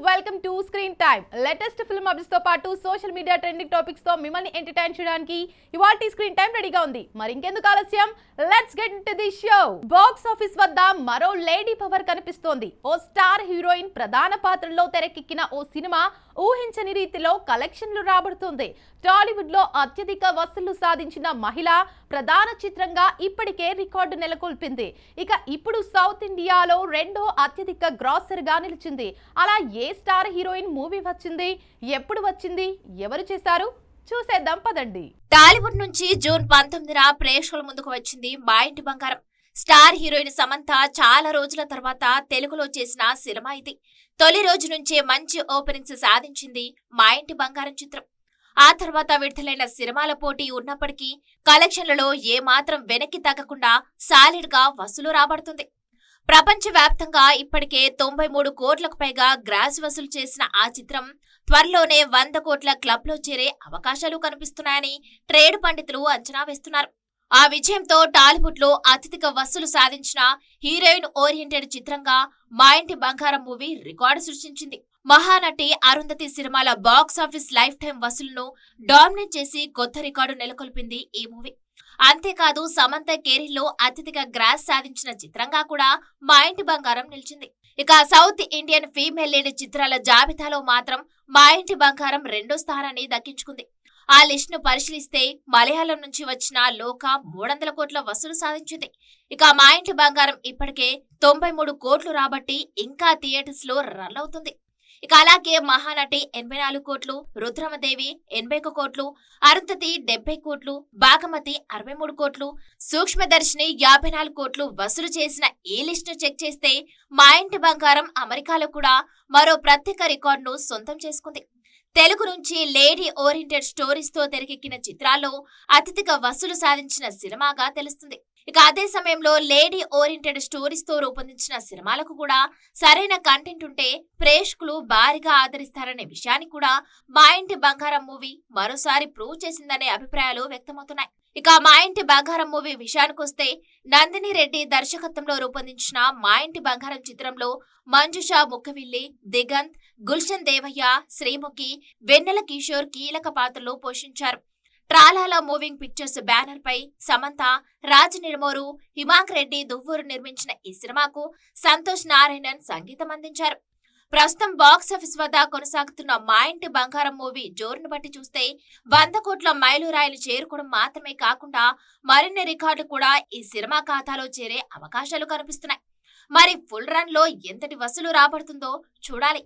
Welcome to screen time. Latest film updates తో పాటు social media trending topics తో మిమ్మల్ని ఎంటర్టైన్ చేయడానికి ఇవాల్టి స్క్రీన్ టైమ్ రెడీగా ఉంది. మరి ఇంకెందుకు ఆలస్యం, let's get into the show. Box office వద్ద మరో లేడీ పవర్ కనిపిస్తోంది. ఓ స్టార్ హీరోయిన్ ప్రధాన పాత్రలో తెరకెక్కిన ఓ సినిమా ఊహించని రీతిలో కలెక్షన్లు రాబడుతుంది. టాలీవుడ్ లో అత్యధిక వసూళ్లు సాధించిన మహిళ ప్రధాన చిత్రంగా ఇప్పటికే రికార్డు నెలకొల్పింది. ఇక ఇప్పుడు సౌత్ ఇండియాలో రెండో అత్యధిక గ్రాసర్ గా నిలిచింది. అలా ఏ స్టార్ హీరోయిన్ మూవీ వచ్చింది, ఎప్పుడు వచ్చింది, ఎవరు చేశారు చూసేద్దాం పదండి. టాలీవుడ్ నుంచి జూన్ 19న ప్రేక్షకుల ముందుకు వచ్చింది మా ఇంటి బంగారం. స్టార్ హీరోయిన్ సమంత చాలా రోజుల తర్వాత తెలుగులో చేసిన సినిమా ఇది. తొలి రోజు నుంచే మంచి ఓపెనింగ్స్ సాధించింది మా ఇంటి బంగారం చిత్రం. ఆ తర్వాత విడుదలైన సినిమాల పోటీ ఉన్నప్పటికీ కలెక్షన్లలో ఏమాత్రం వెనక్కి తగ్గకుండా సాలిడ్ గా వసూలు రాబడుతుంది. ప్రపంచవ్యాప్తంగా ఇప్పటికే 93 కోట్లకు పైగా గ్రాస్ వసూలు చేసిన ఆ చిత్రం త్వరలోనే 100 కోట్ల క్లబ్ లో చేరే అవకాశాలు కనిపిస్తున్నాయని ట్రేడ్ పండితులు అంచనా వేస్తున్నారు. ఆ విజయంతో టాలీవుడ్ లో అత్యధిక వసూలు సాధించిన హీరోయిన్ ఓరియంటెడ్ చిత్రంగా మా ఇంటి బంగారం మూవీ రికార్డు సృష్టించింది. మహానటి అరుంధతి సినిమాల బాక్స్ ఆఫీస్ లైఫ్ టైం వసూలును డామినేట్ చేసి కొత్త రికార్డు నెలకొల్పింది ఈ మూవీ. అంతేకాదు సమంత కెరీర్ లో అత్యధిక గ్రాస్ సాధించిన చిత్రంగా కూడా మా ఇంటి బంగారం నిలిచింది. ఇక సౌత్ ఇండియన్ ఫీమేల్ లీడ్ చిత్రాల జాబితాలో మాత్రం మా ఇంటి బంగారం రెండో స్థానాన్ని దక్కించుకుంది. ఆ లిస్ట్ ను పరిశీలిస్తే మలయాళం నుంచి వచ్చిన లోక 300 కోట్ల వసూలు సాధించింది. ఇక మా ఇంటి బంగారం ఇప్పటికే 93 కోట్లు రాబట్టి ఇంకా థియేటర్స్ లో రన్ అవుతుంది. ఇక అలాగే మహానటి 84 కోట్లు, రుద్రమదేవి 81 కోట్లు, అరుంధతి 70 కోట్లు, భాగమతి 63 కోట్లు, సూక్ష్మదర్శిని 54 కోట్లు వసూలు చేసిన ఈ లిస్ట్ ను చెక్ చేస్తే మా ఇంటి బంగారం అమెరికాలో కూడా మరో ప్రత్యేక రికార్డును సొంతం చేసుకుంది. తెలుగు నుంచి లేడీ ఓరియంటెడ్ స్టోరీస్ తో తెరకెక్కిన చిత్రాల్లో అత్యధిక వసూలు సాధించిన సినిమాగా తెలుస్తుంది. ఇక అదే సమయంలో లేడీ ఓరియంటెడ్ స్టోరీస్ తో రూపొందించిన సినిమాలకు కూడా సరైన కంటెంట్ ఉంటే ప్రేక్షకులు భారీగా ఆదరిస్తారనే విషయాన్ని కూడా మా ఇంటి బంగారం మూవీ మరోసారి ప్రూవ్ చేసిందనే అభిప్రాయాలు వ్యక్తమవుతున్నాయి. ఇక మా ఇంటి బంగారం మూవీ విషయానికొస్తే నందిని రెడ్డి దర్శకత్వంలో రూపొందించిన మా ఇంటి బంగారం చిత్రంలో మంజుష ముక్కవిల్లి, దిగంత్, గుల్షన్ దేవయ్య, శ్రీముఖి, వెన్నెల కిషోర్ కీలక పాత్రలు పోషించారు. ట్రాలాల మూవింగ్ పిక్చర్స్ బ్యానర్ పై సమంత, రాజ్ నిర్మోరు, హిమాంక్ రెడ్డి దువ్వూరు నిర్మించిన ఈ సినిమాకు సంతోష్ నారాయణన్ సంగీతం అందించారు. ప్రస్తుతం బాక్స్ ఆఫీస్ వద్ద కొనసాగుతున్న మా ఇంటి బంగారం మూవీ జోరును బట్టి చూస్తే 100 కోట్ల మైలురాయిలు చేరుకోవడం మాత్రమే కాకుండా మరిన్ని రికార్డులు కూడా ఈ సినిమా ఖాతాలో చేరే అవకాశాలు కనిపిస్తున్నాయి. మరి ఫుల్ రన్ లో ఎంతటి వసూలు రాబడుతుందో చూడాలి.